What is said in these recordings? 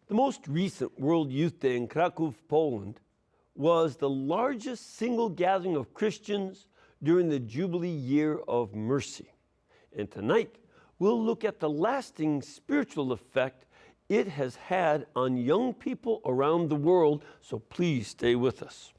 The most recent World Youth Day in Kraków, Poland, was the largest single gathering of Christians during the Jubilee Year of Mercy. And tonight, we'll look at the lasting spiritual effect it has had on young people around the world, so please stay with us.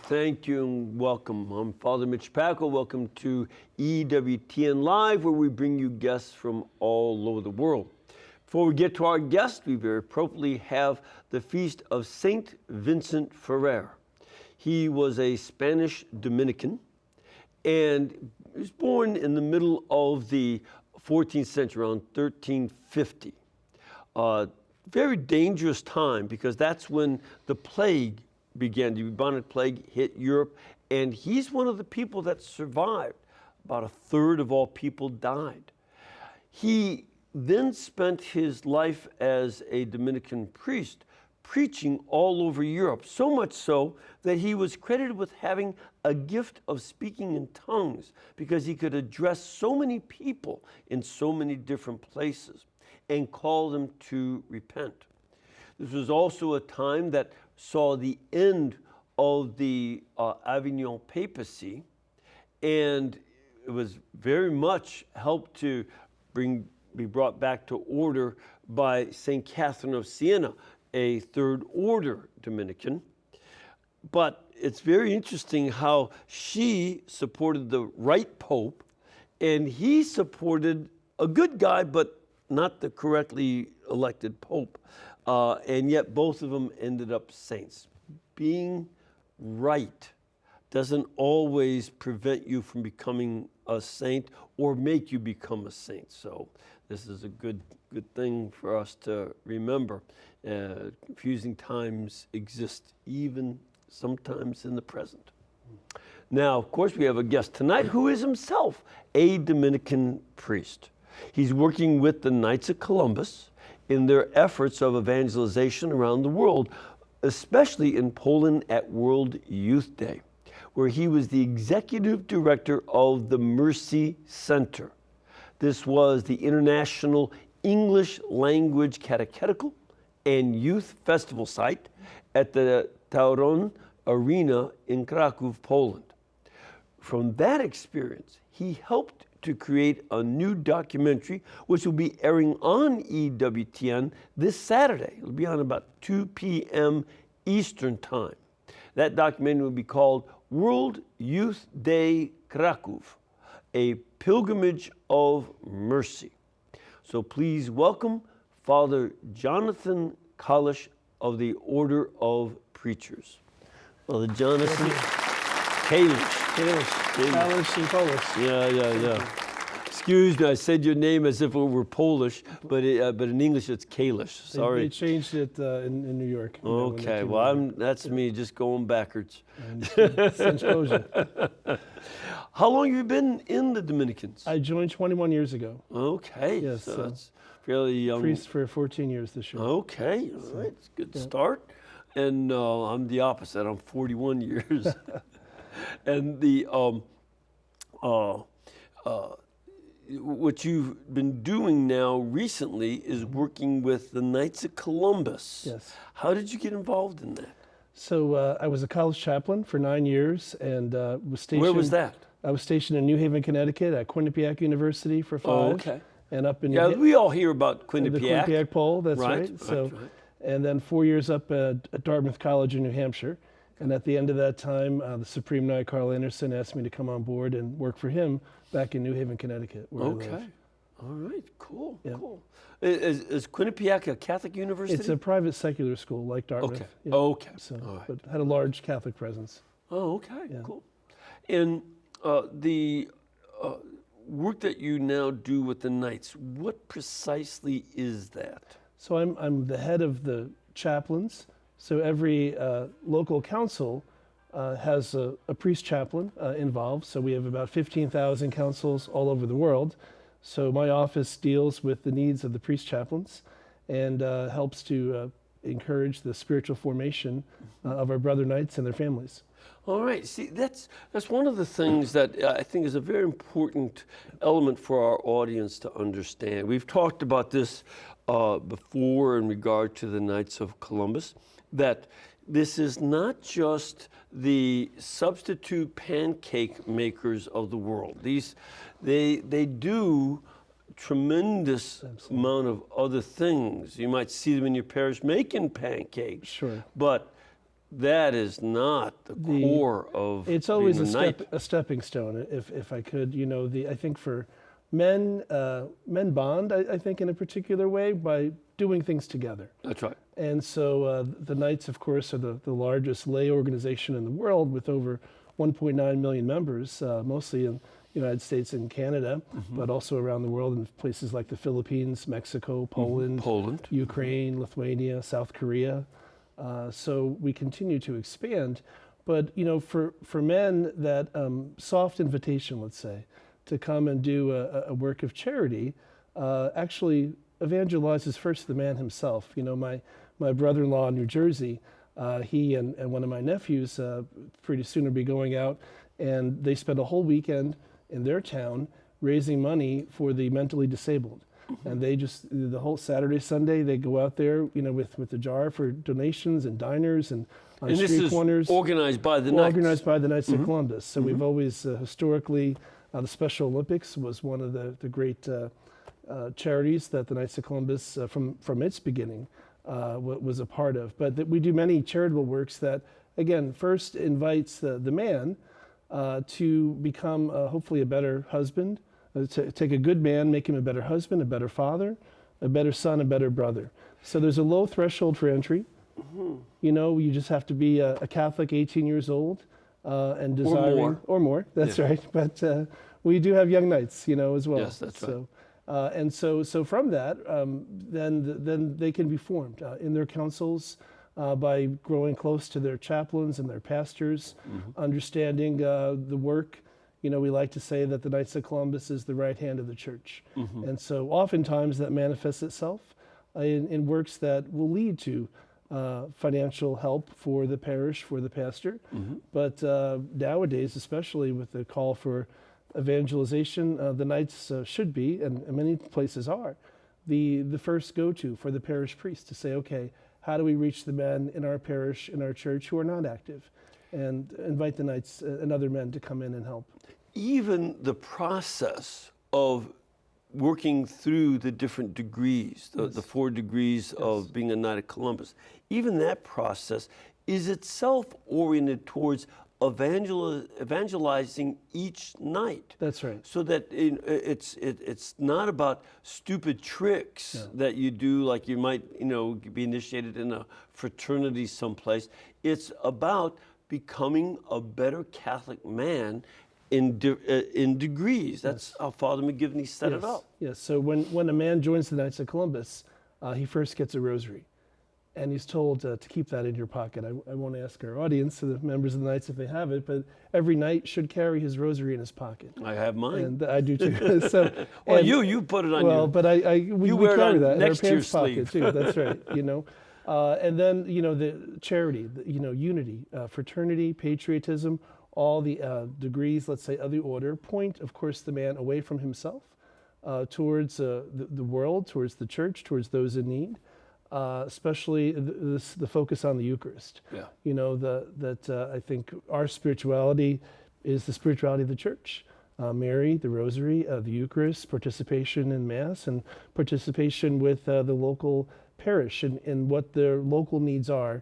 Thank you, and welcome. I'm Father Mitch Pacwa. Welcome to EWTN Live, where we bring you guests from all over the world. Before we get to our guest, we very appropriately have the feast of Saint Vincent Ferrer. He was a Spanish Dominican, and he was born in the middle of the 14th century, around 1350. Very dangerous time, because that's when the plague began. The bubonic plague hit Europe, and he's one of the people that survived. About a third of all people died. He then spent his life as a Dominican priest, preaching all over Europe, so much so that he was credited with having a gift of speaking in tongues, because he could address so many people in so many different places and call them to repent. This was also a time that saw the end of the Avignon papacy, and it was very much helped to be brought back to order by St. Catherine of Siena, a third order Dominican. But it's very interesting how she supported the right pope, and he supported a good guy, but not the correctly elected pope. And yet both of them ended up saints. Being right doesn't always prevent you from becoming a saint or make you become a saint. So this is a good thing for us to remember. Confusing times exist even sometimes in the present. Now, of course, we have a guest tonight who is himself a Dominican priest. He's working with the Knights of Columbus in their efforts of evangelization around the world, especially in Poland at World Youth Day, where he was the executive director of the Mercy Center. This was the international English language catechetical and youth festival site at the Tauron Arena in Kraków, Poland. From that experience, he helped to create a new documentary, which will be airing on EWTN this Saturday. It'll be on about 2 p.m. Eastern Time. That documentary will be called World Youth Day Kraków, a pilgrimage of mercy. So please welcome Father Jonathan Kalish of the Order of Preachers. Father Jonathan Kalish. Kalish in Polish. Yeah. Excuse me, I said your name as if it were Polish, but in English it's Kalish. Sorry. They changed it in New York. Okay, well, that's me just going backwards. How long have you been in the Dominicans? I joined 21 years ago. Okay, yes, so that's fairly young. Priest for 14 years this year. Okay, all right, it's a good start. And I'm the opposite, I'm 41 years. And the what you've been doing now recently is working with the Knights of Columbus. Yes. How did you get involved in that? So I was a college chaplain for 9 years and was stationed. Where was that? I was stationed in New Haven, Connecticut at Quinnipiac University for 5. Oh, okay. And up in we all hear about Quinnipiac. The Quinnipiac Pole, that's right. So, and then 4 years up at Dartmouth College in New Hampshire. And at the end of that time, the Supreme Knight Carl Anderson asked me to come on board and work for him back in New Haven, Connecticut, where I live. All right, cool, cool. Is Quinnipiac a Catholic university? It's a private secular school like Dartmouth. Okay, Yeah. okay. So, right. But had a large Catholic presence. Oh, okay, cool. And were work that you now do with the Knights, what precisely is that? So I'm the head of the chaplains. So every local council has a priest chaplain involved. So we have about 15,000 councils all over the world. So my office deals with the needs of the priest chaplains and helps to encourage the spiritual formation of our brother Knights and their families. All right. See, that's one of the things that I think is a very important element for our audience to understand. We've talked about this before in regard to the Knights of Columbus, that this is not just the substitute pancake makers of the world. They do tremendous amount of other things. You might see them in your parish making pancakes. Sure. But that is not the core of it's always being a stepping stone, if I could. You know, I think for men bond, I think, in a particular way by doing things together. That's right. And so the Knights, of course, are the largest lay organization in the world with over 1.9 million members, mostly in the United States and Canada, but also around the world in places like the Philippines, Mexico, Poland, Ukraine, Lithuania, South Korea. So we continue to expand. But, you know, for men, that soft invitation, let's say, to come and do a work of charity actually evangelizes first the man himself. You know, my brother-in-law in New Jersey, he and one of my nephews pretty soon will be going out, and they spend a whole weekend in their town raising money for the mentally disabled. And they just, the whole Saturday, Sunday, they go out there, you know, with a jar for donations and diners and on street corners. This is organized by the Knights? Organized by the Knights of Columbus. So we've always, historically, the Special Olympics was one of the great charities that the Knights of Columbus, from its beginning, was a part of. But we do many charitable works that, again, first invites the man to become hopefully a better husband, to take a good man, make him a better husband, a better father, a better son, a better brother. So there's a low threshold for entry. You know, you just have to be a Catholic, 18 years old, and desiring, or more. That's right. But we do have young Knights, you know, as well. Yes, that's right. And so from that, then they can be formed in their councils by growing close to their chaplains and their pastors, understanding the work. You know, we like to say that the Knights of Columbus is the right hand of the church. And so oftentimes that manifests itself in works that will lead to financial help for the parish, for the pastor. But nowadays, especially with the call for evangelization, the Knights should be, and many places are, the first go-to for the parish priest to say, okay, how do we reach the men in our parish, in our church who are not active? And invite the Knights and other men to come in and help. Even the process of working through the different degrees, the 4 degrees of being a Knight of Columbus, even that process is itself oriented towards evangelizing each Knight. That's right. So that it's not about stupid tricks that you do, like you might, you know, be initiated in a fraternity someplace. It's about becoming a better Catholic man in degrees. That's how Father McGivney set it up. Yes. So when a man joins the Knights of Columbus, he first gets a rosary, and he's told to keep that in your pocket. I won't ask our audience, the members of the Knights, if they have it, but every Knight should carry his rosary in his pocket. I have mine. And I do too. Well, you put it on well, but we wear carry it on that next in our to your pants pocket sleeve. too. That's right. You know. And then, you know, the charity, you know, unity, fraternity, patriotism, all the degrees, let's say, of the order point, of course, the man away from himself towards the world, towards the church, towards those in need, especially the focus on the Eucharist. Yeah. You know, that I think our spirituality is the spirituality of the church. Mary, the Rosary, the Eucharist, participation in Mass, and participation with the local parish and what their local needs are.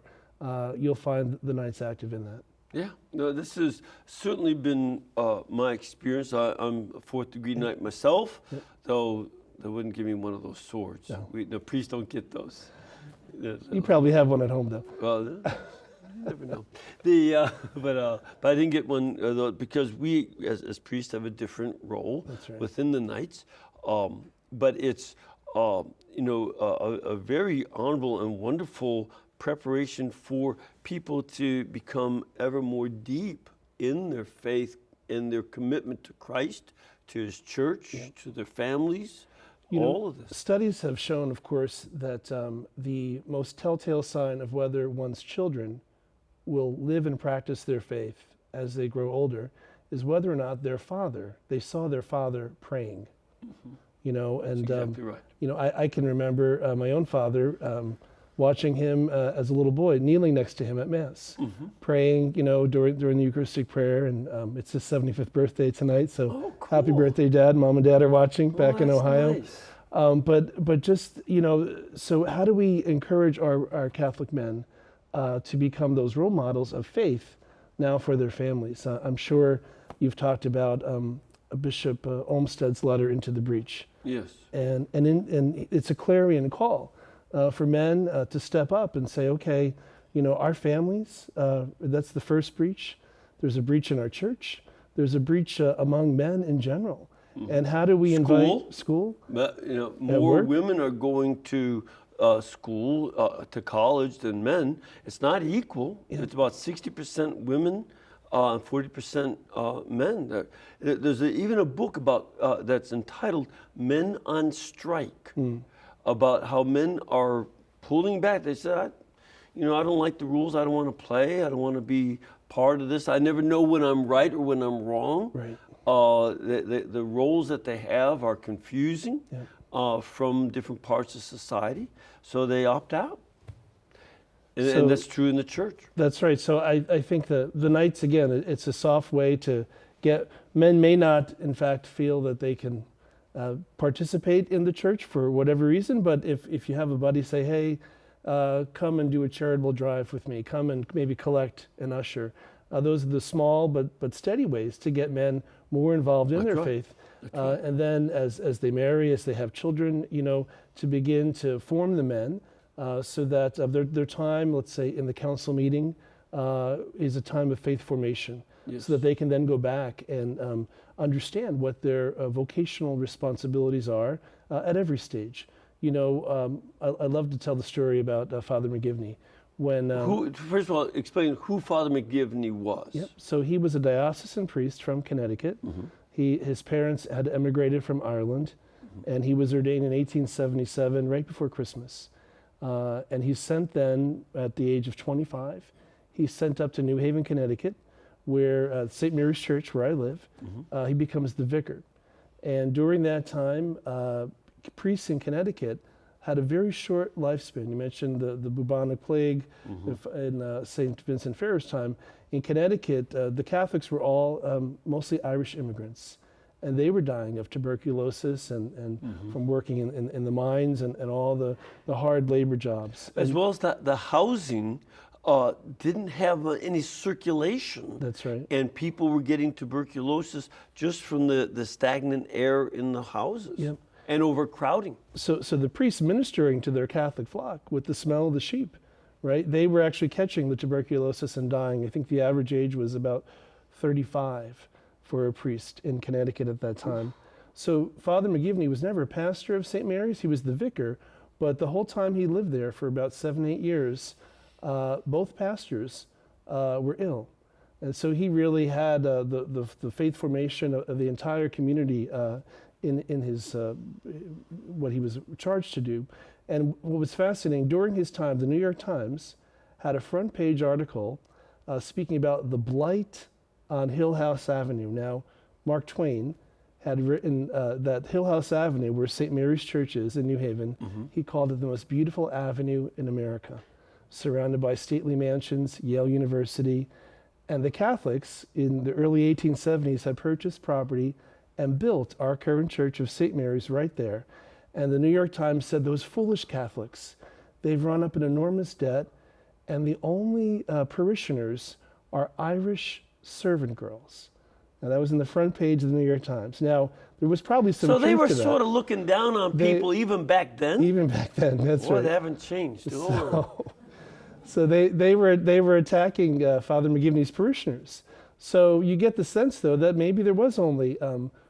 You'll find the Knights active in that. Yeah, no, this has certainly been my experience. I'm a 4th degree Knight myself, though they wouldn't give me one of those swords. No. The priests don't get those. You probably have one at home, though. Well, You never know. The but I didn't get one because we as priests have a different role within the Knights. But it's a very honorable and wonderful preparation for people to become ever more deep in their faith, in their commitment to Christ, to His church, to their families. All of this. Studies have shown, of course, that the most telltale sign of whether one's children will live and practice their faith as they grow older is whether or not they saw their father praying. And That's exactly right. I can remember my own father watching him as a little boy, kneeling next to him at Mass, praying, during the Eucharistic prayer. And it's his 75th birthday tonight, so cool. Happy birthday, Dad. Mom and Dad are watching back in Ohio. Nice. But just, so how do we encourage our Catholic men to become those role models of faith now for their families? I'm sure you've talked about Bishop Olmsted's letter into the breach. Yes. And it's a clarion call for men to step up and say, okay, our families, that's the first breach. There's a breach in our church. There's a breach among men in general. And how do we invite school? But, more women are going to school, to college than men. It's not equal. Yeah. It's about 60% women and 40% men. There's even a book about that's entitled "Men on Strike," about how men are pulling back. They said, I don't like the rules. I don't want to play. I don't want to be part of this. I never know when I'm right or when I'm wrong. Right. The roles that they have are confusing from different parts of society, so they opt out. And that's true in the church. That's right. So I think the Knights, again, it's a soft way to get, men may not, in fact, feel that they can participate in the church for whatever reason, but if you have a buddy say, hey, come and do a charitable drive with me, come and maybe collect an usher. Those are the small but steady ways to get men more involved in their faith. And then as they marry, as they have children, to begin to form the men so that their time, let's say in the council meeting, is a time of faith formation. Yes. So that they can then go back and understand what their vocational responsibilities are at every stage. I love to tell the story about Father McGivney. First of all, explain who Father McGivney was. Yep. So he was a diocesan priest from Connecticut. His parents had emigrated from Ireland, and he was ordained in 1877, right before Christmas. And he's sent then, at the age of 25, he's sent up to New Haven, Connecticut, where St. Mary's Church, where I live, he becomes the vicar. And during that time, priests in Connecticut had a very short lifespan. You mentioned the bubonic plague in St. Vincent Ferrer's time. In Connecticut, the Catholics were all mostly Irish immigrants, and they were dying of tuberculosis and from working in the mines and all the hard labor jobs. As well as the housing didn't have any circulation. That's right. And people were getting tuberculosis just from the stagnant air in the houses. Yep. And overcrowding. So the priests ministering to their Catholic flock with the smell of the sheep, right? They were actually catching the tuberculosis and dying. I think the average age was about 35 for a priest in Connecticut at that time. So Father McGivney was never a pastor of St. Mary's. He was the vicar, but the whole time he lived there for about 7-8 years, both pastors were ill. And so he really had the faith formation of the entire community in his what he was charged to do. And what was fascinating, during his time, the New York Times had a front page article speaking about the blight on Hill House Avenue. Now, Mark Twain had written that Hill House Avenue, where St. Mary's Church is in New Haven, he called it the most beautiful avenue in America, surrounded by stately mansions, Yale University. And the Catholics in the early 1870s had purchased property and built our current church of St. Mary's right there. And the New York Times said, those foolish Catholics, they've run up an enormous debt, and the only parishioners are Irish servant girls. Now, that was in the front page of the New York Times. Now, there was probably some truth to that. So they were sort of looking down on people even back then? Even back then, that's right. Boy, they haven't changed. So they were attacking Father McGivney's parishioners. So you get the sense, though, that maybe there was only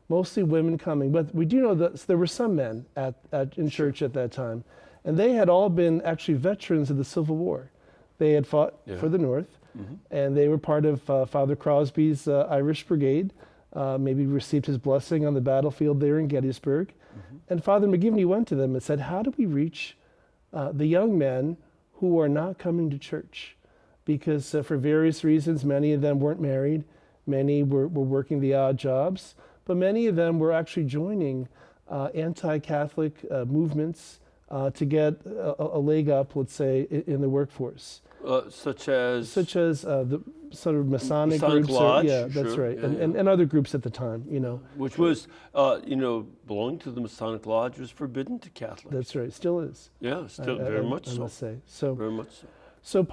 mostly women coming, but we do know that there were some men in church at that time, and they had all been actually veterans of the Civil War. They had fought for the North, and they were part of Father Crosby's Irish Brigade. Maybe received his blessing on the battlefield there in Gettysburg. And Father McGivney went to them and said, how do we reach the young men who are not coming to church? Because for various reasons, many of them weren't married, many were working the odd jobs, but many of them were actually joining anti-Catholic movements to get a leg up, let's say, in the workforce. Such as the sort of Masonic groups. Lodge, That's right. And other groups at the time, Which was, belonging to the Masonic Lodge was forbidden to Catholics. That's right. Still is. Yeah, still very much so. I must say. So very much so. So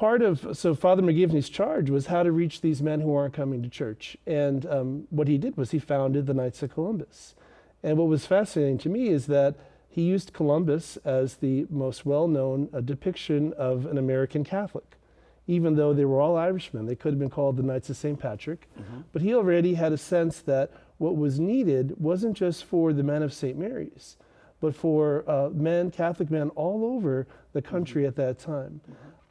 Father McGivney's charge was how to reach these men who aren't coming to church. And what he did was he founded the Knights of Columbus. And what was fascinating to me is that he used Columbus as the most well-known depiction of an American Catholic. Even though they were all Irishmen, they could have been called the Knights of St. Patrick. But he already had a sense that what was needed wasn't just for the men of St. Mary's, but for Catholic men all over the country at that time.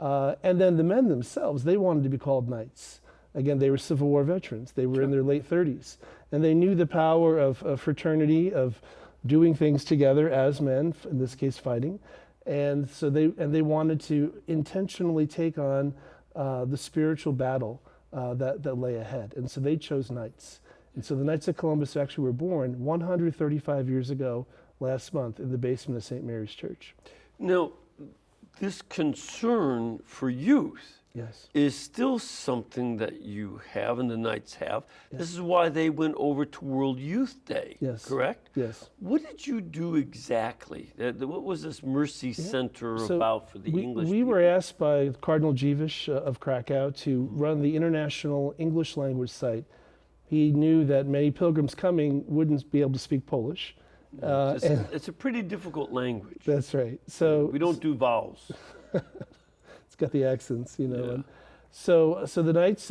And then the men themselves, they wanted to be called knights. Again, they were Civil War veterans. They were in their late 30s. And they knew the power of fraternity, of doing things together as men, in this case fighting. And so they wanted to intentionally take on the spiritual battle that lay ahead. And so they chose knights. And so the Knights of Columbus actually were born 135 years ago last month in the basement of St. Mary's Church. Now, this concern for youth is still something that you have and the Knights have. Yes. This is why they went over to World Youth Day, correct? Yes. What did you do exactly? What was this Mercy Center about for the English people? We were asked by Cardinal Dziwisz of Krakow to run the international English language site. He knew that many pilgrims coming wouldn't be able to speak Polish. It's a pretty difficult language. That's right. So we don't do vowels. It's got the accents, Yeah. And so the Knights,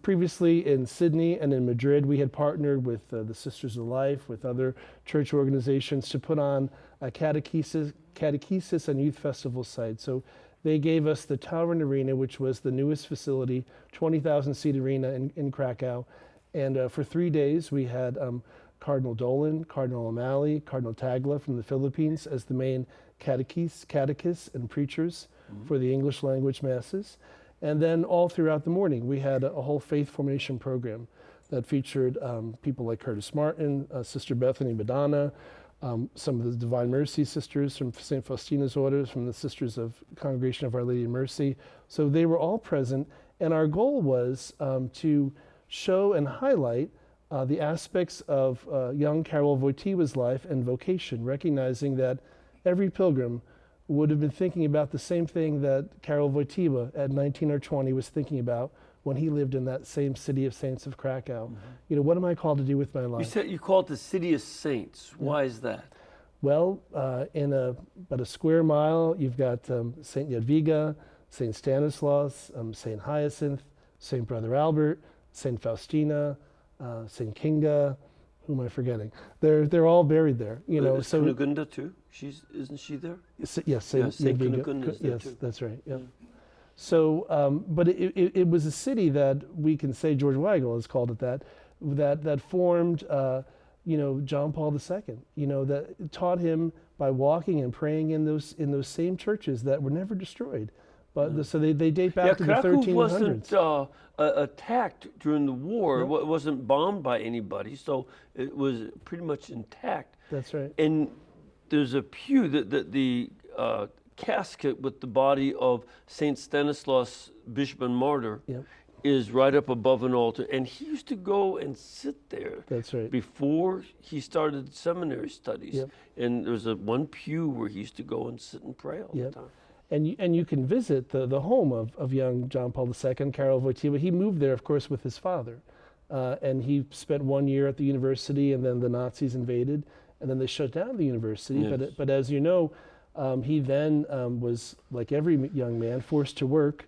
previously in Sydney and in Madrid, we had partnered with the Sisters of Life, with other church organizations to put on a catechesis and youth festival site. So they gave us the Tauern Arena, which was the newest facility, 20,000-seat arena in Krakow. And for 3 days, we had Cardinal Dolan, Cardinal O'Malley, Cardinal Tagla from the Philippines as the main catechists and preachers for the English language masses. And then all throughout the morning, we had a whole faith formation program that featured people like Curtis Martin, Sister Bethany Madonna, some of the Divine Mercy sisters from St. Faustina's orders, from the Sisters of Congregation of Our Lady of Mercy. So they were all present, and our goal was to show and highlight the aspects of young Karol Wojtyła's life and vocation, recognizing that every pilgrim would have been thinking about the same thing that Karol Wojtyła at 19 or 20 was thinking about when he lived in that same city of saints of Krakow. What am I called to do with my life? You said you called it the City of Saints. Why is that? Well, in about a square mile, you've got St. Jadwiga, St. Stanislaus, St. Hyacinth, St. Brother Albert, St. Faustina, St. Kinga. Who am I forgetting? They're all buried there. So Kunigunda too. Isn't she there? Yes, St. Kunigunda is there yes, too. That's right. Yeah. So, but it was a city that we can say George Weigel has called it that formed, John Paul II. That taught him by walking and praying in those same churches that were never destroyed. But so they date back to the 1300s. Wasn't attacked during the war. It wasn't bombed by anybody, so it was pretty much intact. That's right. And there's a pew the casket with the body of Saint Stanislaus, Bishop and Martyr, is right up above an altar, and he used to go and sit there. That's right. Before he started seminary studies, and there's one pew where he used to go and sit and pray all the time. And you can visit the home of young John Paul II, Karol Wojtyła. He moved there, of course, with his father. And he spent 1 year at the university, and then the Nazis invaded, and then they shut down the university. Yes. But as you know, He then was, like every young man, forced to work.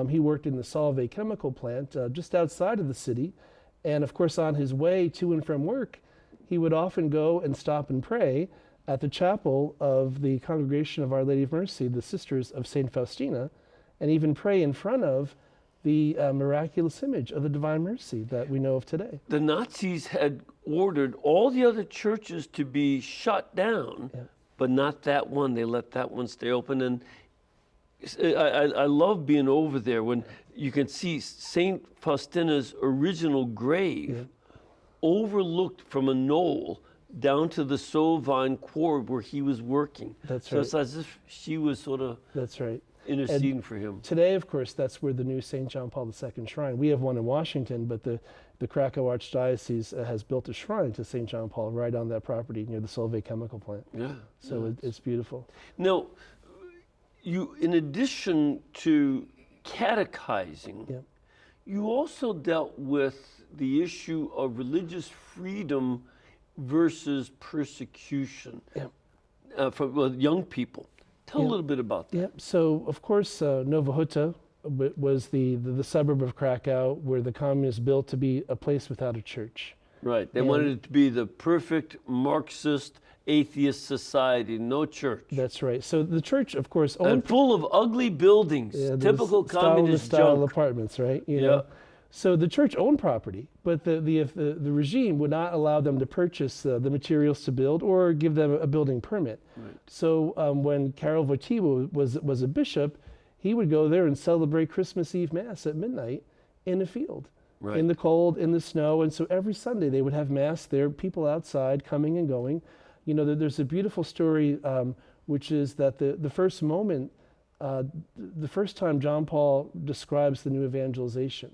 He worked in the Solvay chemical plant just outside of the city. And of course, on his way to and from work, he would often go and stop and pray at the chapel of the Congregation of Our Lady of Mercy, the Sisters of St. Faustina, and even pray in front of the miraculous image of the Divine Mercy that we know of today. The Nazis had ordered all the other churches to be shut down, but not that one. They let that one stay open. And I love being over there when you can see St. Faustina's original grave overlooked from a knoll down to the Sovine quarry where he was working. That's so right. It's as if she was sort of interceding for him. Today, of course, that's where the new St. John Paul II shrine. We have one in Washington, but the Krakow Archdiocese has built a shrine to St. John Paul right on that property near the Solvay chemical plant. Yeah. So it's beautiful. Now, you, in addition to catechizing, you also dealt with the issue of religious freedom versus persecution for young people. Tell a little bit about that. So, of course, Nowa Huta was the suburb of Krakow where the communists built to be a place without a church. Right. They wanted it to be the perfect Marxist atheist society, no church. That's right. So the church, of course, and full of ugly buildings, typical communist style junk. apartments, right? You know? So the church owned property, but the regime would not allow them to purchase the materials to build or give them a building permit. Right. So when Karol Wojtyła was a bishop, he would go there and celebrate Christmas Eve Mass at midnight in a field. Right. In the cold, in the snow, and so every Sunday they would have Mass there, people outside coming and going. You know, there's a beautiful story, which is that the first moment, the first time John Paul describes the new evangelization,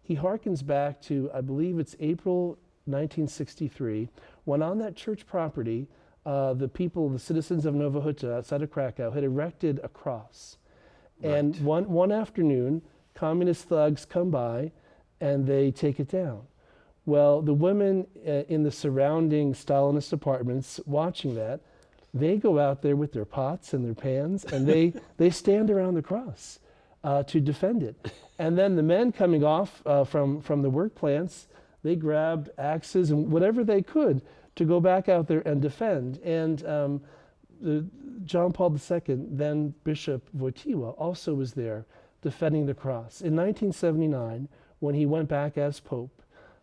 he harkens back to, I believe it's April 1963, when on that church property, the citizens of Nowa Huta outside of Krakow had erected a cross. Right. And one afternoon, communist thugs come by and they take it down. Well, the women in the surrounding Stalinist apartments watching that, they go out there with their pots and their pans and they stand around the cross to defend it. And then the men coming off from the work plants, they grabbed axes and whatever they could to go back out there and defend. And John Paul II, then Bishop Wojtyła, also was there defending the cross. In 1979, when he went back as Pope,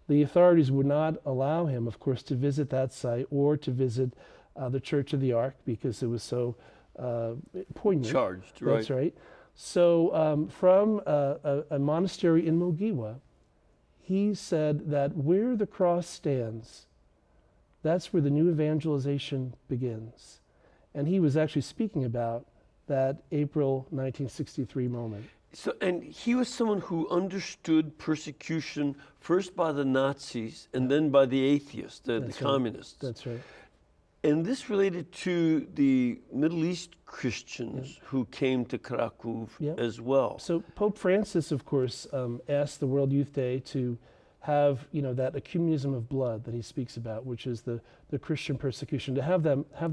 the authorities would not allow him, of course, to visit that site or to visit the Church of the Ark because it was so poignant. Charged, right. That's right. So from a monastery in Mogiła, he said that where the cross stands, that's where the new evangelization begins. And he was actually speaking about that April 1963 moment. So, and he was someone who understood persecution first by the Nazis and then by the atheists, the communists. That's right. And this related to the Middle East Christians who came to Krakow as well. So Pope Francis, of course, asked the World Youth Day to have, that ecumenism of blood that he speaks about, which is the Christian persecution, to have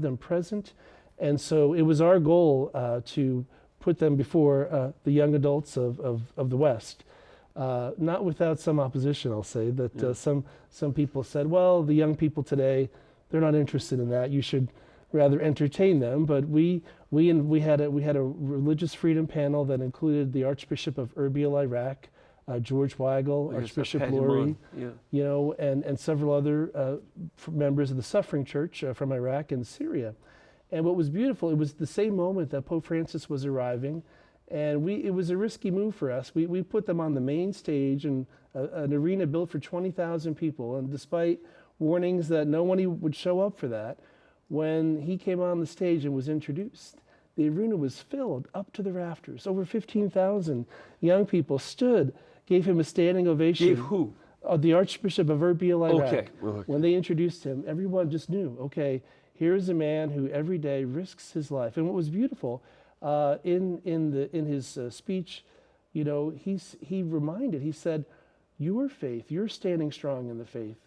them present. And so it was our goal to put them before the young adults of the West. Not without some opposition, I'll say, that some people said, well, the young people today, they're not interested in that. You should rather entertain them. But we had a religious freedom panel that included the Archbishop of Erbil, Iraq, George Weigel, Archbishop Lori, and several other members of the Suffering Church from Iraq and Syria. And what was beautiful, it was the same moment that Pope Francis was arriving, and it was a risky move for us. We put them on the main stage in an arena built for 20,000 people, and despite warnings that no one would show up for that, when he came on the stage and was introduced, the arena was filled up to the rafters. Over 15,000 young people stood, gave him a standing ovation. Gave who? The Archbishop of Erbil, Iraq. Okay. When they introduced him, everyone just knew, okay, here's a man who every day risks his life. And what was beautiful in his speech, he said, your faith, your standing strong in the faith,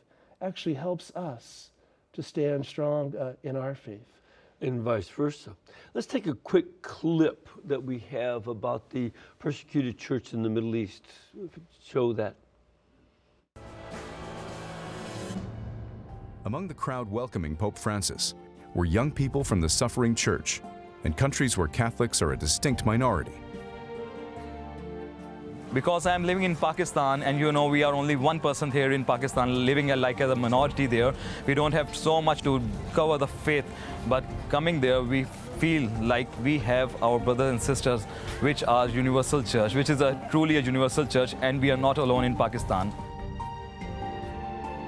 actually helps us to stand strong in our faith. And vice versa. Let's take a quick clip that we have about the persecuted church in the Middle East. Show that. Among the crowd welcoming Pope Francis were young people from the suffering church in countries where Catholics are a distinct minority. Because I'm living in Pakistan, and you know we are only 1% here in Pakistan, living like as a minority there. We don't have so much to cover the faith, but coming there we feel like we have our brothers and sisters, which are universal church, which is truly a universal church, and we are not alone in Pakistan.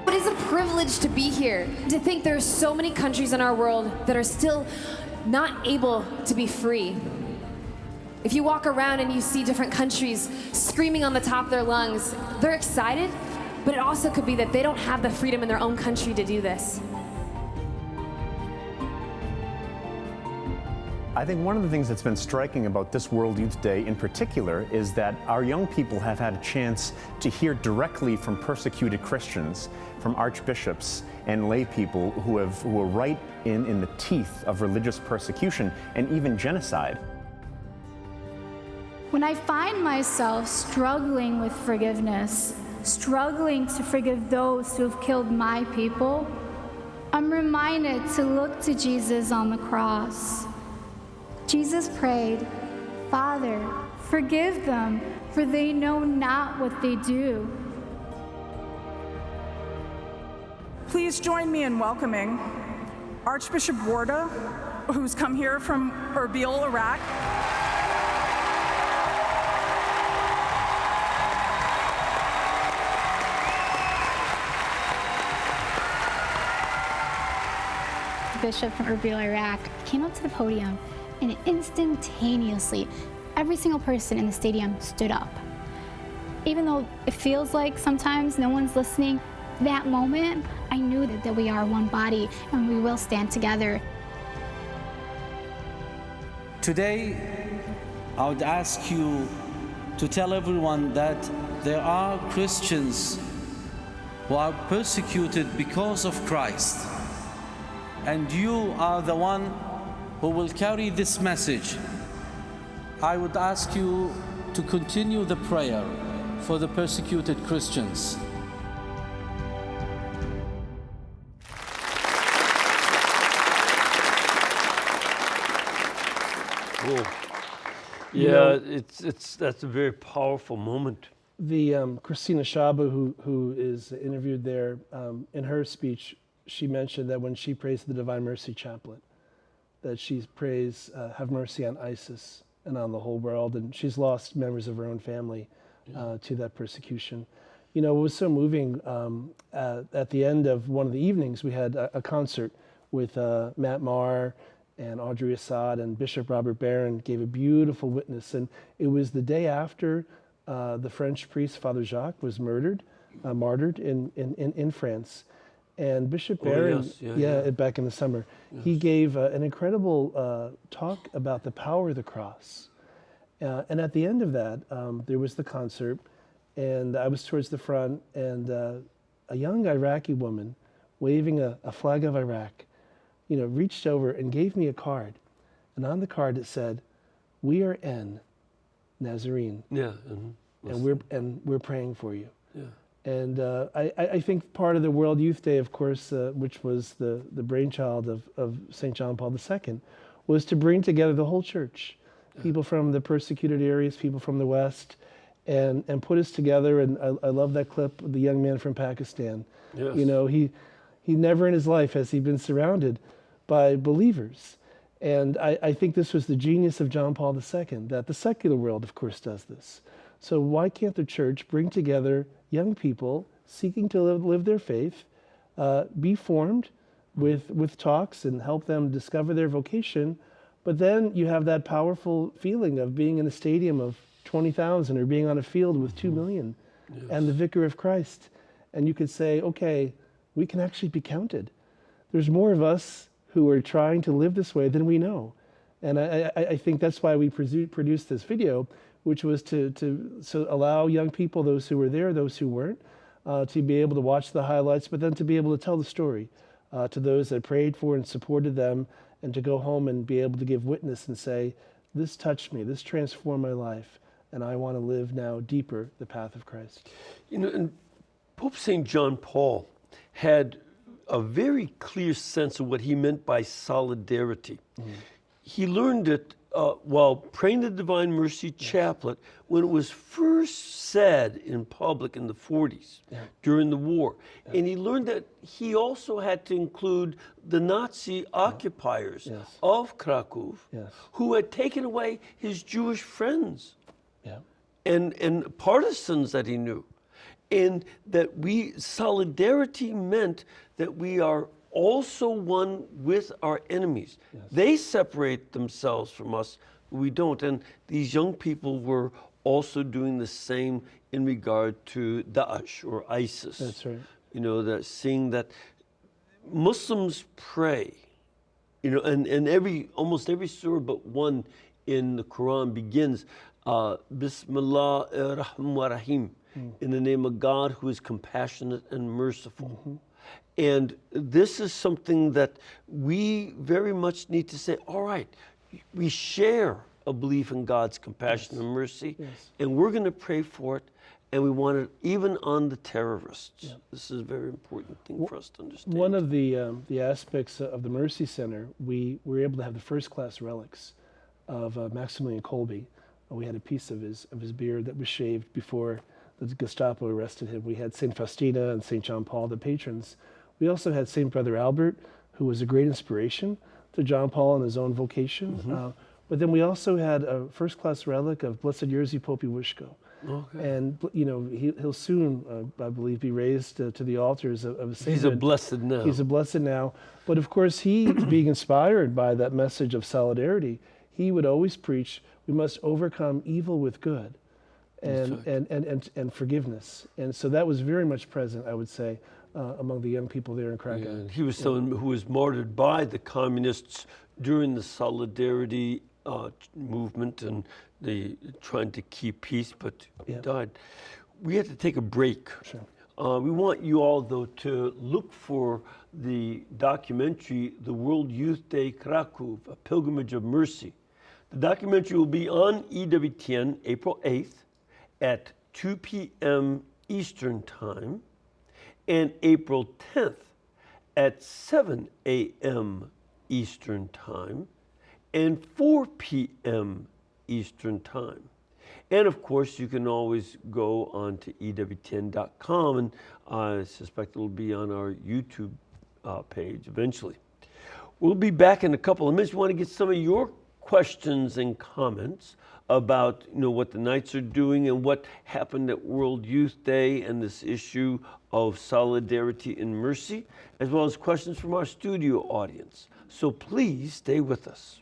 It is a privilege to be here, to think there are so many countries in our world that are still not able to be free. If you walk around and you see different countries screaming on the top of their lungs, they're excited, but it also could be that they don't have the freedom in their own country to do this. I think one of the things that's been striking about this World Youth Day in particular is that our young people have had a chance to hear directly from persecuted Christians, from archbishops and lay people who are right in the teeth of religious persecution and even genocide. When I find myself struggling with forgiveness, struggling to forgive those who have killed my people, I'm reminded to look to Jesus on the cross. Jesus prayed, "Father, forgive them, for they know not what they do." Please join me in welcoming Archbishop Warda, who's come here from Erbil, Iraq. Bishop from Erbil, Iraq, came up to the podium, and instantaneously, every single person in the stadium stood up. Even though it feels like sometimes no one's listening, that moment, I knew that we are one body and we will stand together. Today, I would ask you to tell everyone that there are Christians who are persecuted because of Christ. And you are the one who will carry this message. I would ask you to continue the prayer for the persecuted Christians. Cool. Yeah, that's a very powerful moment. The Christina Shaba, who is interviewed there, in her speech, she mentioned that when she prays the Divine Mercy Chaplet, that she prays, have mercy on ISIS and on the whole world, and she's lost members of her own family to that persecution. You know, it was so moving. At the end of one of the evenings, we had a concert with Matt Maher and Audrey Assad, and Bishop Robert Barron gave a beautiful witness. And it was the day after the French priest, Father Jacques, was martyred in France. And Bishop Barron, back in the summer, he gave an incredible talk about the power of the cross. And at the end of that, there was the concert, and I was towards the front, and a young Iraqi woman waving a flag of Iraq, you know, reached over and gave me a card. And on the card it said, "We are N, Nazarene, and we're praying for you." Yeah. And I think part of the World Youth Day, of course, which was the brainchild of St. John Paul II, was to bring together the whole church, people from the persecuted areas, people from the West, and put us together. And I love that clip of the young man from Pakistan. Yes. You know, he never in his life has he been surrounded by believers. And I think this was the genius of John Paul II, that the secular world, of course, does this. So why can't the church bring together young people seeking to live their faith, be formed with talks and help them discover their vocation, but then you have that powerful feeling of being in a stadium of 20,000 or being on a field with 2 million and the Vicar of Christ. And you could say, okay, we can actually be counted. There's more of us who are trying to live this way than we know. And I think that's why we produced this video, which was to allow young people, those who were there, those who weren't, to be able to watch the highlights, but then to be able to tell the story to those that prayed for and supported them, and to go home and be able to give witness and say, this touched me, this transformed my life, and I want to live now deeper the path of Christ. You know, and Pope St. John Paul had a very clear sense of what he meant by solidarity. He learned it while praying the Divine Mercy Chaplet when it was first said in public in the 40s during the war. And he learned that he also had to include the Nazi occupiers of Krakow who had taken away his Jewish friends and partisans that he knew. And that solidarity meant that we are also one with our enemies. They separate themselves from us, we don't. And these young people were also doing the same in regard to Daesh or ISIS. That's right. You know, that seeing that Muslims pray, you know, and almost every surah but one in the Quran begins Bismillah ar-Rahman wa-Rahim, in the name of God who is compassionate and merciful. And this is something that we very much need to say, all right, we share a belief in God's compassion and mercy, and we're going to pray for it, and we want it even on the terrorists. This is a very important thing for us to understand. One of the aspects of the Mercy Center, we were able to have the first-class relics of Maximilian Kolbe. We had a piece of his beard that was shaved before the Gestapo arrested him. We had St. Faustina and St. John Paul, the patrons. We also had St. Brother Albert, who was a great inspiration to John Paul in his own vocation. But then we also had a first-class relic of Blessed Jerzy Popiełuszko. And you know, he'll soon, I believe, be raised to the altars of a sainthood. He's a blessed now. He's a blessed now. But of course, he, being inspired by that message of solidarity, he would always preach, we must overcome evil with good and forgiveness. And so that was very much present, I would say, among the young people there in Krakow. He was someone who was martyred by the communists during the solidarity movement and trying to keep peace, but he died. We had to take a break. We want you all, though, to look for the documentary, The World Youth Day Krakow, A Pilgrimage of Mercy. The documentary will be on EWTN April 8th at 2 p.m. Eastern Time and April 10th at 7 a.m. Eastern Time and 4 p.m. Eastern Time. And of course, you can always go on to EWTN.com, and I suspect it'll be on our YouTube page eventually. We'll be back in a couple of minutes. We want to get some of your questions and comments about what the Knights are doing and what happened at World Youth Day and this issue of solidarity and mercy, as well as questions from our studio audience. So please stay with us.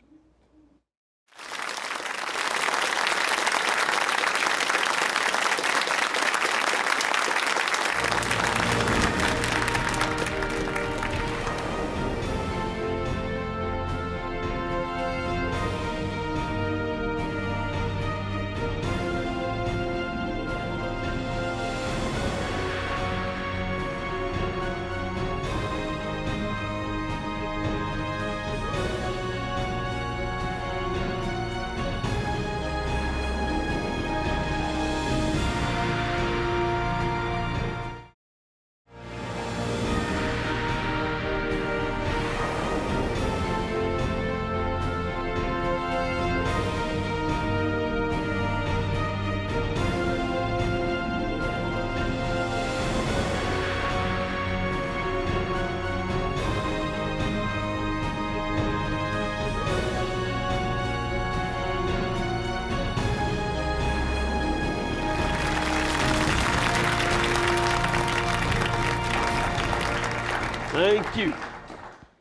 Thank you.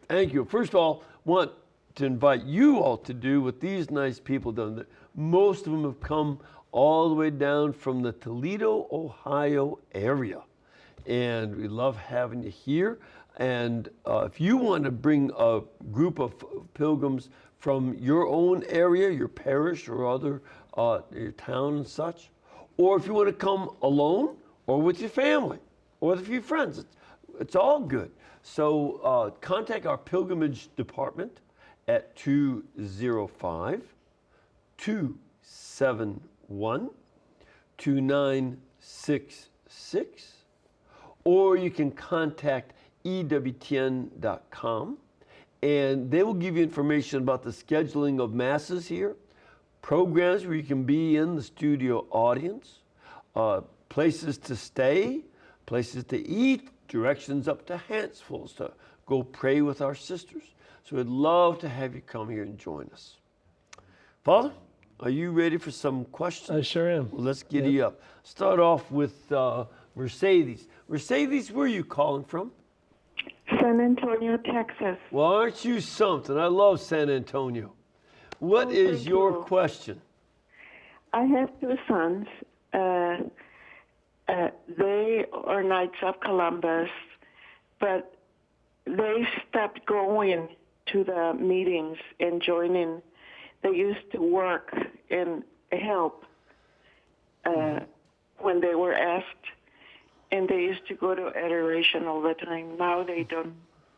Thank you. First of all, I want to invite you all to do what these nice people done. Most of them have come all the way down from the Toledo, Ohio area. And we love having you here. And if you want to bring a group of pilgrims from your own area, your parish or other your town and such, or if you want to come alone or with your family or with a few friends, it's all good. So contact our pilgrimage department at 205-271-2966, or you can contact EWTN.com, and they will give you information about the scheduling of masses here, programs where you can be in the studio audience, places to stay, places to eat, directions up to Hansful's to go pray with our sisters. So we'd love to have you come here and join us. Father, are you ready for some questions? I sure am. Well, let's giddy up. Start off with Mercedes. Mercedes, where are you calling from? San Antonio, Texas. Well, aren't you something? I love San Antonio. What is your question? I have two sons. They are Knights of Columbus, but they stopped going to the meetings and joining. They used to work and help when they were asked, and they used to go to adoration all the time. Now they don't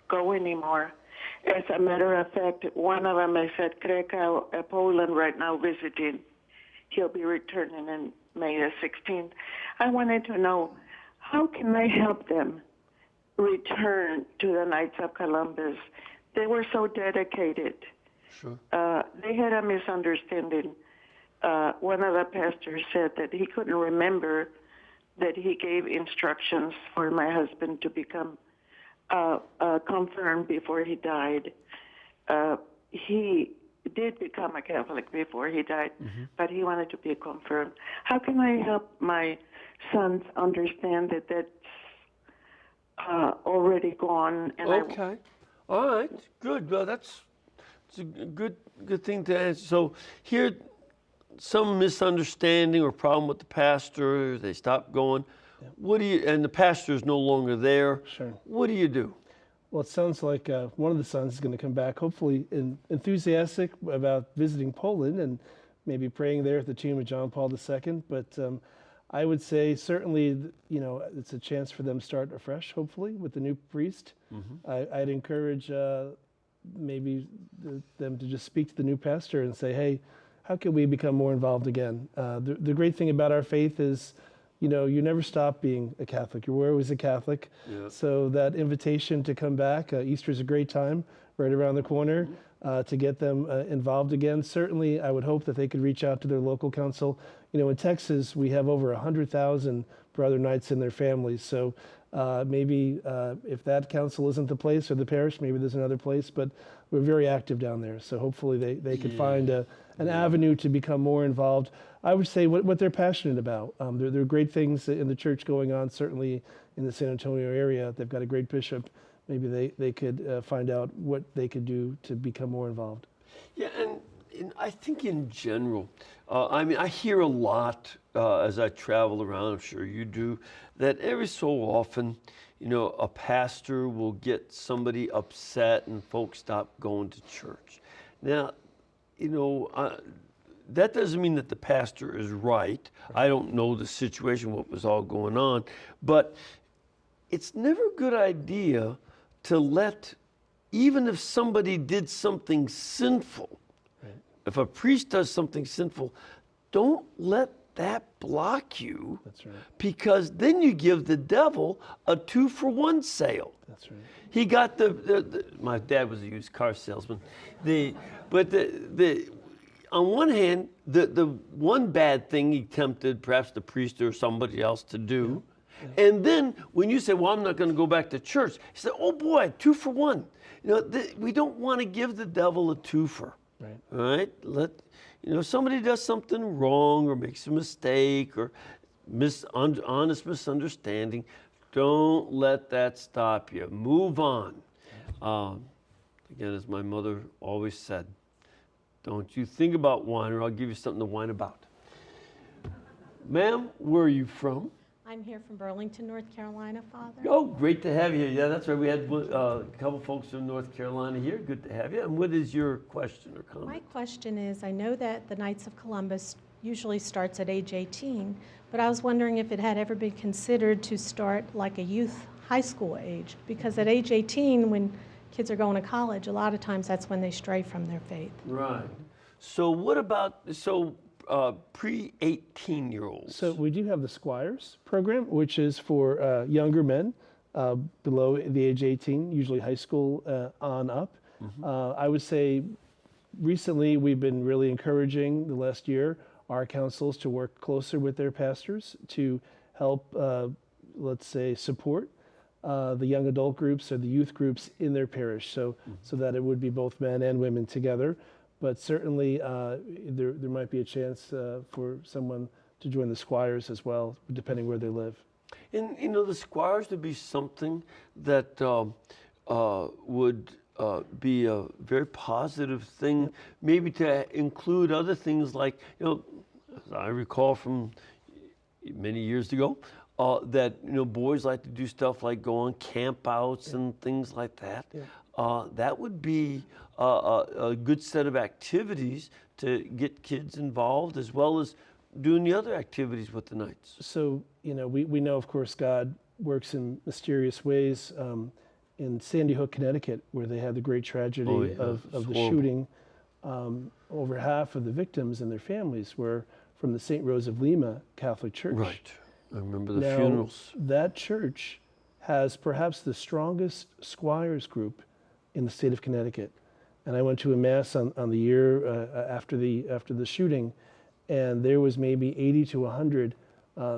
go anymore. As a matter of fact, one of them is at Krakow, Poland right now visiting. He'll be returning in May the 16th. I wanted to know, how can I help them return to the Knights of Columbus? They were so dedicated. Sure. They had a misunderstanding. One of the pastors said that he couldn't remember that he gave instructions for my husband to become confirmed before he died. He did become a Catholic before he died, but he wanted to be confirmed. How can I help my sons understand that that's already gone? And okay. All right. Good. Well, that's a good thing to answer. So here, some misunderstanding or problem with the pastor, they stopped going. Yeah. What do you? And the pastor is no longer there. Sure. What do you do? Well, it sounds like one of the sons is going to come back, hopefully enthusiastic about visiting Poland and maybe praying there at the tomb of John Paul II. But I would say certainly, it's a chance for them to start afresh, hopefully, with the new priest. I'd encourage maybe them to just speak to the new pastor and say, hey, how can we become more involved again? The great thing about our faith is, you never stop being a Catholic. You were always a Catholic. Yeah. So that invitation to come back, Easter is a great time, right around the corner, to get them involved again. Certainly, I would hope that they could reach out to their local council. In Texas, we have over 100,000 brother Knights in their families. So maybe if that council isn't the place or the parish, maybe there's another place. But we're very active down there. So hopefully they could find an avenue to become more involved. I would say what they're passionate about. There are great things in the church going on, certainly in the San Antonio area. They've got a great bishop. Maybe they could find out what they could do to become more involved. Yeah, and I think in general, I hear a lot as I travel around, I'm sure you do, that every so often, a pastor will get somebody upset and folks stop going to church. Now, that doesn't mean that the pastor is right. I don't know the situation, what was all going on, but it's never a good idea to let, even if somebody did something sinful, if a priest does something sinful, don't let that block you. That's right. Because then you give the devil a 2-for-1 sale. That's right. He got my dad was a used car salesman. On one hand, the one bad thing he tempted perhaps the priest or somebody else to do. Yeah. And then when you say, well, I'm not going to go back to church, he said, oh boy, 2-for-1. We don't want to give the devil a twofer. Right. All right. Somebody does something wrong or makes a mistake or honest misunderstanding. Don't let that stop you. Move on. Again, as my mother always said, don't you think about wine or I'll give you something to whine about. Ma'am, where are you from? I'm here from Burlington, North Carolina, Father. Oh, great to have you. Yeah, that's right. We had a couple folks from North Carolina here. Good to have you. And what is your question or comment? My question is, I know that the Knights of Columbus usually starts at age 18, but I was wondering if it had ever been considered to start like a youth high school age, because at age 18, when kids are going to college, a lot of times that's when they stray from their faith. Right. So what about, pre-18-year-olds? So we do have the Squires program, which is for younger men below the age 18, usually high school on up. I would say recently we've been really encouraging the last year our councils to work closer with their pastors to help, let's say, support the young adult groups or the youth groups in their parish, so that it would be both men and women together. But certainly there might be a chance for someone to join the Squires as well, depending where they live. And the Squires would be something that would be a very positive thing, maybe to include other things like, as I recall from many years ago, that boys like to do stuff like go on campouts and things like that. That would be a good set of activities to get kids involved, as well as doing the other activities with the Knights. So we know, of course, God works in mysterious ways. In Sandy Hook, Connecticut, where they had the great tragedy of the shooting, over half of the victims and their families were from the St. Rose of Lima Catholic Church. Right. I remember the funerals. That church has perhaps the strongest Squires group in the state of Connecticut. And I went to a mass on the year after the shooting, and there was maybe 80 to 100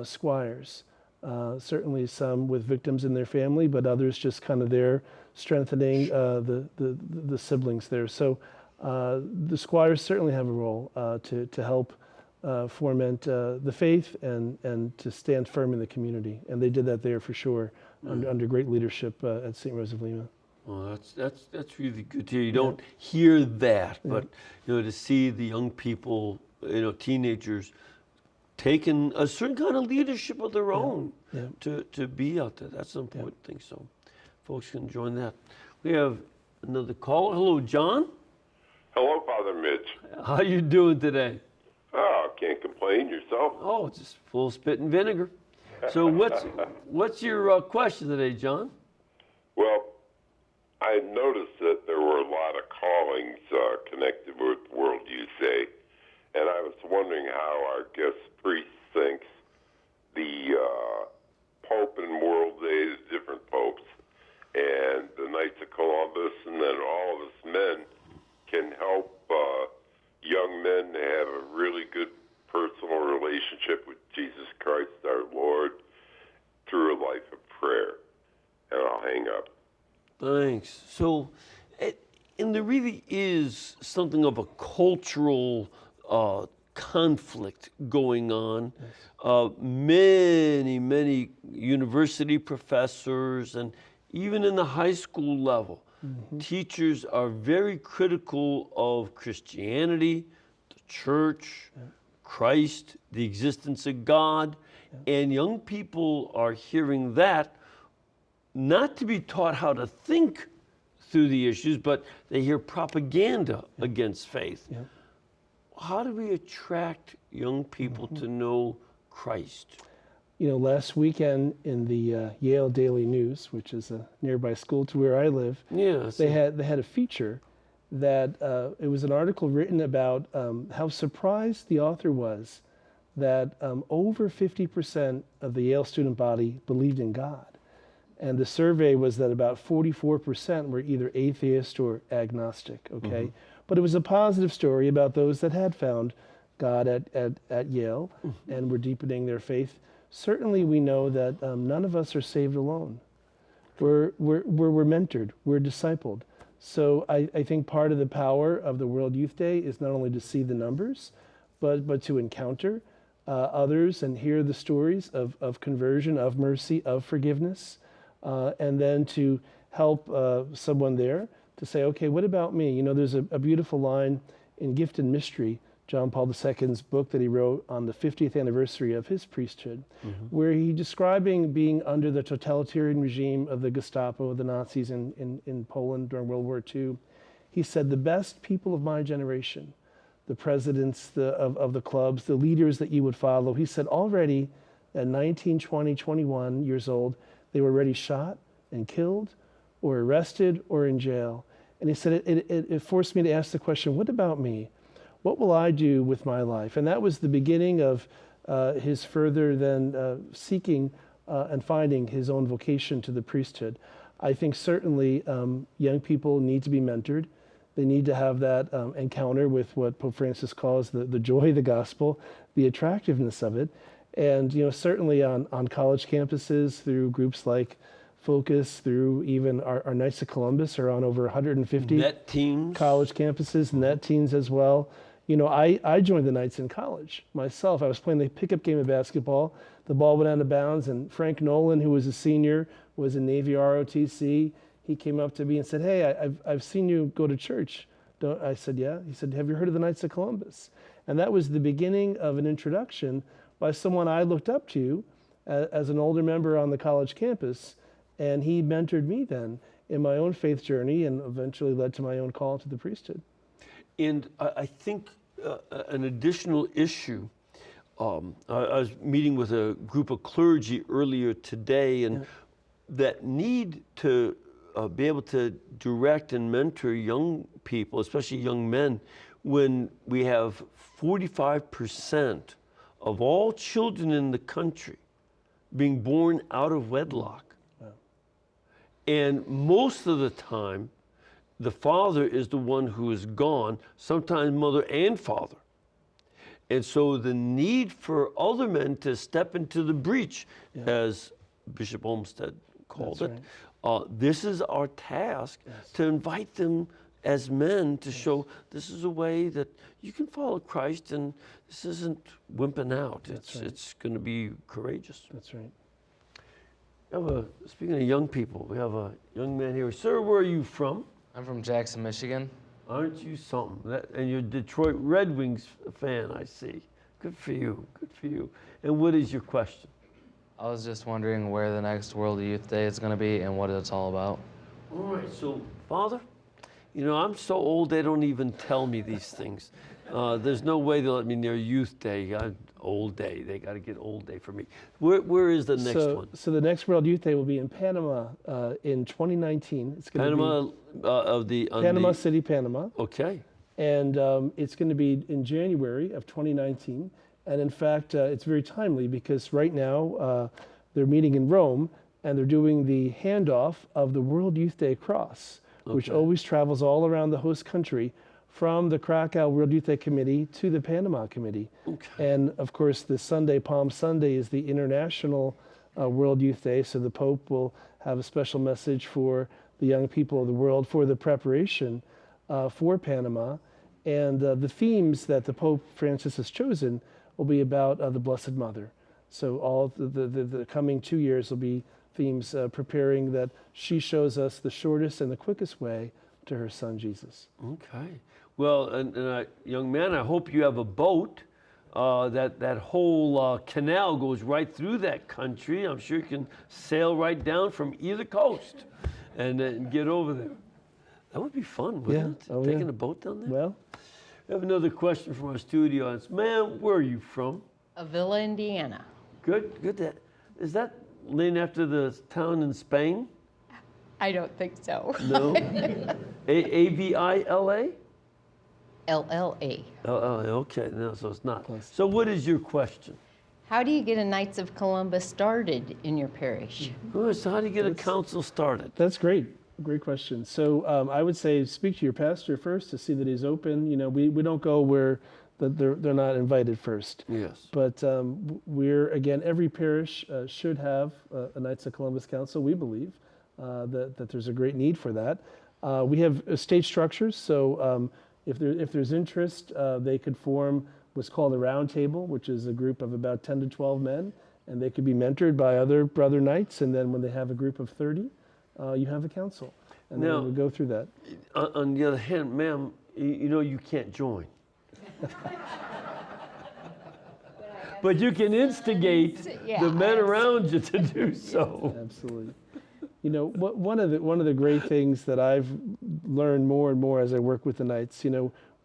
Squires. Certainly some with victims in their family, but others just kind of there strengthening the siblings there. So the Squires certainly have a role to help foment the faith and to stand firm in the community. And they did that there for sure, under great leadership at St. Rose of Lima. Well, that's really good to hear. You don't hear that, but to see the young people, teenagers, taking a certain kind of leadership of their own to be out there. That's an important thing. So folks can join that. We have another caller. Hello, John. Hello, Father Mitch. How you doing today? Oh, can't complain. Yourself? Oh, just full of spit and vinegar. So what's your question today, John? Well, I noticed that there were a lot of callings connected with World Youth Day, and I was wondering how our guest priest thinks the Pope and World Day, the different popes, and the Knights of Columbus, and then all of us men can help young men to have a really good personal relationship with Jesus Christ our Lord through a life of prayer. And I'll hang up. Thanks. So, and there really is something of a cultural conflict going on. Many university professors, and even in the high school level, teachers are very critical of Christianity, the church, Christ, the existence of God, and young people are hearing that, not to be taught how to think through the issues, but they hear propaganda against faith. How do we attract young people to know Christ? Last weekend in the Yale Daily News, which is a nearby school to where I live, they had a feature that it was an article written about how surprised the author was that over 50% of the Yale student body believed in God. And the survey was that about 44% were either atheist or agnostic, okay? But it was a positive story about those that had found God at Yale and were deepening their faith. Certainly we know that none of us are saved alone. We're mentored, we're discipled. So I think part of the power of the World Youth Day is not only to see the numbers, but to encounter others and hear the stories of conversion, of mercy, of forgiveness, and then to help someone there to say, okay, what about me? There's a beautiful line in Gift and Mystery, John Paul II's book that he wrote on the 50th anniversary of his priesthood, where he's describing being under the totalitarian regime of the Gestapo, the Nazis in Poland during World War II. He said, the best people of my generation, the presidents of the clubs, the leaders that you would follow, he said already at 19, 20, 21 years old, they were already shot, and killed or arrested or in jail. And he said it forced me to ask the question, what about me? What will I do with my life? And that was the beginning of his further then seeking and finding his own vocation to the priesthood. I think certainly young people need to be mentored. They need to have that encounter with what Pope Francis calls the joy of the gospel, the attractiveness of it. And certainly on college campuses through groups like Focus, through even our Knights of Columbus are on over 150 Net teens. college campuses, net teens as well. I joined the Knights in college myself. I was playing the pickup game of basketball. The ball went out of bounds, and Frank Nolan, who was a senior, was in Navy ROTC. He came up to me and said, "Hey, I've seen you go to church." I said, "Yeah." He said, "Have you heard of the Knights of Columbus?" And that was the beginning of an introduction by someone I looked up to as an older member on the college campus. And he mentored me then in my own faith journey and eventually led to my own call to the priesthood. And I think an additional issue, I was meeting with a group of clergy earlier today, and that need to be able to direct and mentor young people, especially young men, when we have 45% of all children in the country being born out of wedlock. And most of the time, the father is the one who is gone, sometimes mother and father. And so the need for other men to step into the breach, as Bishop Olmsted called it, this is our task, to invite them as men to show this is a way that you can follow Christ, and this isn't wimping out. It's going to be courageous. That's right. Speaking of young people, we have a young man here. Sir, where are you from? I'm from Jackson, Michigan. Aren't you something? And you're a Detroit Red Wings fan, I see. Good for you, good for you. And what is your question? I was just wondering where the next World Youth Day is going to be and what it's all about. All right, so, Father, I'm so old they don't even tell me these things. There's no way they'll let me near Youth Day. Old Day. They got to get Old Day for me. Where is the next one? So the next World Youth Day will be in Panama in 2019. It's going to be Panama City, Panama. Okay. And it's going to be in January of 2019. And in fact, it's very timely because right now they're meeting in Rome and they're doing the handoff of the World Youth Day Cross, which always travels all around the host country from the Krakow World Youth Day Committee to the Panama Committee. And of course, the Sunday, Palm Sunday, is the International World Youth Day, so the Pope will have a special message for the young people of the world for the preparation for Panama. And the themes that the Pope Francis has chosen will be about the Blessed Mother. So all the coming 2 years will be themes preparing that she shows us the shortest and the quickest way to her son, Jesus. Okay. Well, and young man, I hope you have a boat. That whole canal goes right through that country. I'm sure you can sail right down from either coast and get over there. That would be fun, wouldn't it? Taking a boat down there? Well, we have another question from our studio audience. Ma'am, where are you from? Avila, Indiana. Good. Is that named after the town in Spain? I don't think so. No? Avila? LLA. Okay, no, so it's not. So what is your question? How do you get a Knights of Columbus started in your parish? So how do you get a council started? That's great. Great question. So I would say speak to your pastor first to see that he's open. We don't go where they're not invited first. Yes. But every parish should have a Knights of Columbus Council. We believe that there's a great need for that. We have state structures, so if there's interest, they could form what's called a round table, which is a group of about 10 to 12 men, and they could be mentored by other brother knights, and then when they have a group of 30, you have a council, and now, then we go through that. On the other hand, ma'am, you can't join. But you can instigate the men around you to do so. Absolutely. One of the great things that I've learned more and more as I work with the Knights,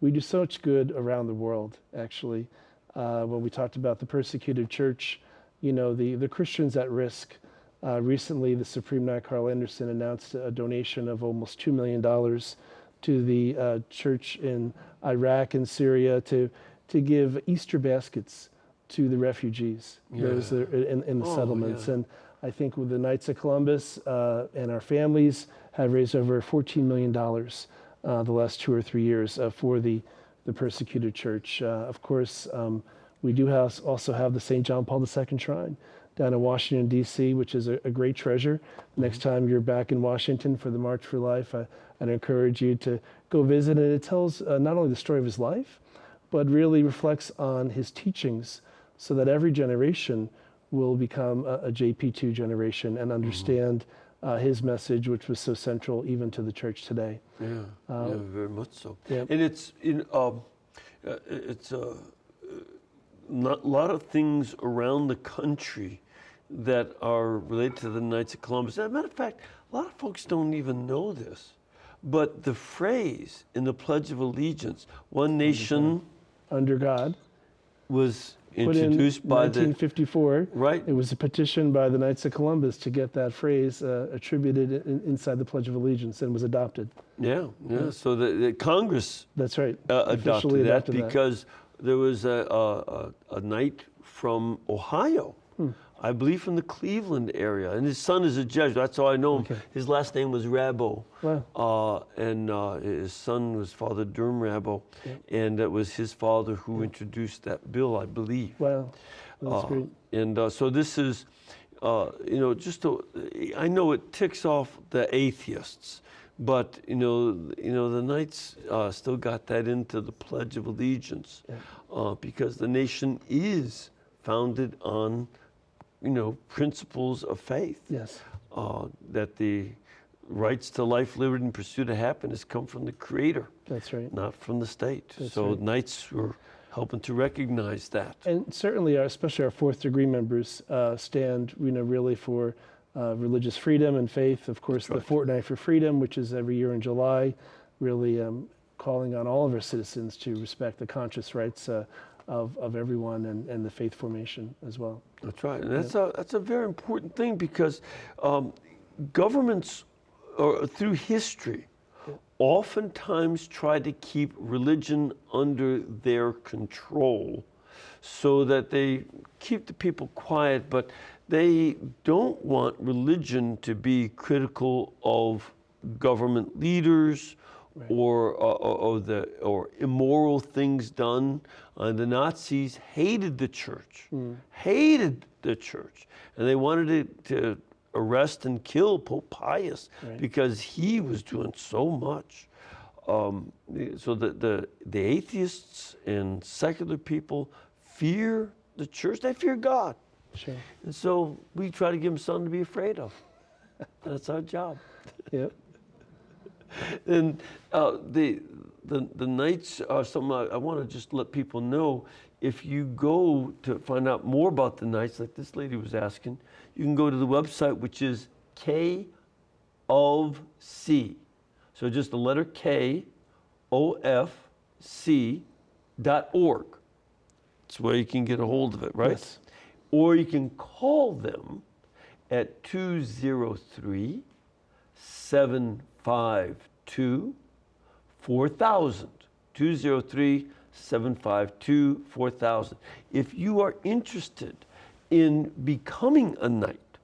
we do so much good around the world, actually. When we talked about the persecuted church, the Christians at risk, Recently, the Supreme Knight Carl Anderson announced a donation of almost $2 million to the church in Iraq and Syria to give Easter baskets to the refugees, those that are in the settlements. And I think with the Knights of Columbus and our families have raised over $14 million the last 2 or 3 years for the persecuted church. Of course, we do also have the St. John Paul II Shrine down in Washington, D.C., which is a great treasure. Next time you're back in Washington for the March for Life, I'd encourage you to go visit it. It tells not only the story of his life, but really reflects on his teachings so that every generation will become a JP2 generation and understand his message, which was so central even to the church today. Yeah, very much so. Yeah. And it's not a lot of things around the country that are related to the Knights of Columbus. As a matter of fact, a lot of folks don't even know this, but the phrase in the Pledge of Allegiance, "One nation under God," was introduced by 1954. Right. It was a petition by the Knights of Columbus to get that phrase attributed inside the Pledge of Allegiance and was adopted. Yeah. So the Congress That's right. adopted that because there was a knight from Ohio, I believe from the Cleveland area, and his son is a Jesuit. That's how I know him. Okay. His last name was Rabo, Wow. and his son was Father Durham Rabo, and it was his father who introduced that bill, I believe. Wow, that's great. And so this is, I know it ticks off the atheists, but the Knights still got that into the Pledge of Allegiance, because the nation is founded on principles of faith. Yes. That the rights to life, liberty, and pursuit of happiness come from the Creator. That's right. Not from the state. That's so right. Knights were helping to recognize that. And certainly, especially our fourth degree members stand, really for religious freedom and faith. Of course, the Fortnight for Freedom, which is every year in July, really calling on all of our citizens to respect the conscious rights of everyone and the faith formation as well. That's right, and that's a very important thing because governments, through history, oftentimes try to keep religion under their control so that they keep the people quiet, but they don't want religion to be critical of government leaders or immoral things done. The Nazis hated the church, and they wanted to arrest and kill Pope Pius because he was doing so much. So the atheists and secular people fear the church. They fear God. Sure. And so we try to give them something to be afraid of. That's our job. Yep. And the Knights are something I want to just let people know. If you go to find out more about the Knights, like this lady was asking, you can go to the website, which is K of C. So just the letter K, OFC.org. That's where you can get a hold of it, right? Yes. Or you can call them at 203-752-4000. 203-752-4000. If you are interested in becoming a knight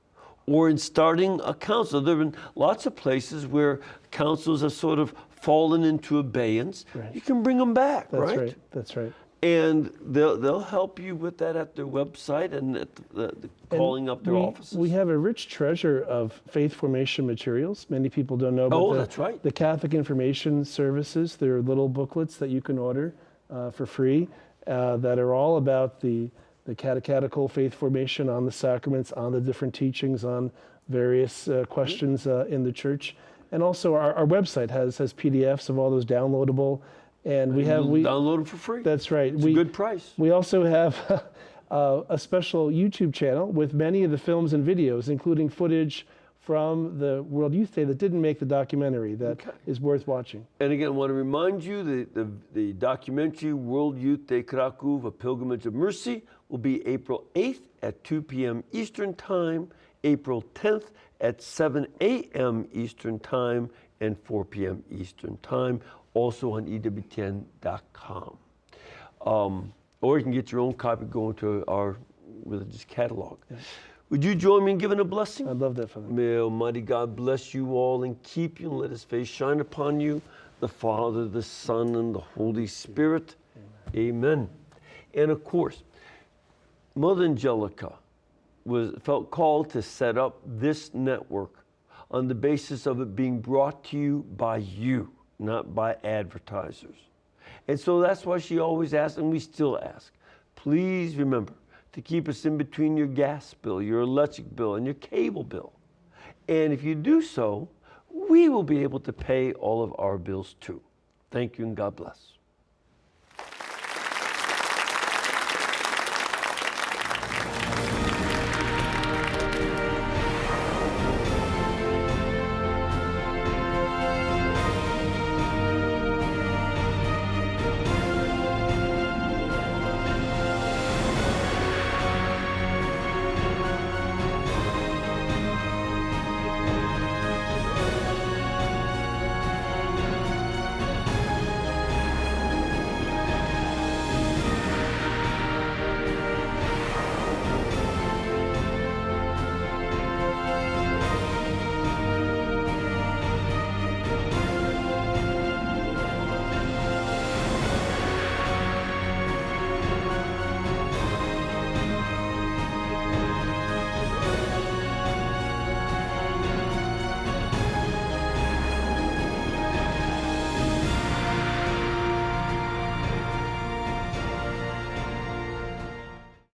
or in starting a council, there have been lots of places where councils have sort of fallen into abeyance. You can bring them back, That's right. That's right. And they'll help you with that at their website and at the calling up their offices. We have a rich treasure of faith formation materials. Many people don't know about that's right. the Catholic Information Services. There are little booklets that you can order for free that are all about the catechetical faith formation on the sacraments, on the different teachings, on various questions in the church. And also our website has PDFs of all those downloadable. And we download them for free. That's right. It's a good price. We also have a special YouTube channel with many of the films and videos, including footage from the World Youth Day that didn't make the documentary that is worth watching. And again, I want to remind you the documentary World Youth Day Kraków, A Pilgrimage of Mercy, will be April 8th at 2 p.m. Eastern Time, April 10th at 7 a.m. Eastern Time and 4 p.m. Eastern Time, also on EWTN.com. Or you can get your own copy going to our religious catalog. Yes. Would you join me in giving a blessing? I'd love that, Father. May Almighty God bless you all and keep you and let His face shine upon you, the Father, the Son, and the Holy Spirit. Amen. And of course, Mother Angelica felt called to set up this network on the basis of it being brought to you by you, not by advertisers. And so that's why she always asked, and we still ask, please remember to keep us in between your gas bill, your electric bill, and your cable bill. And if you do so, we will be able to pay all of our bills too. Thank you and God bless.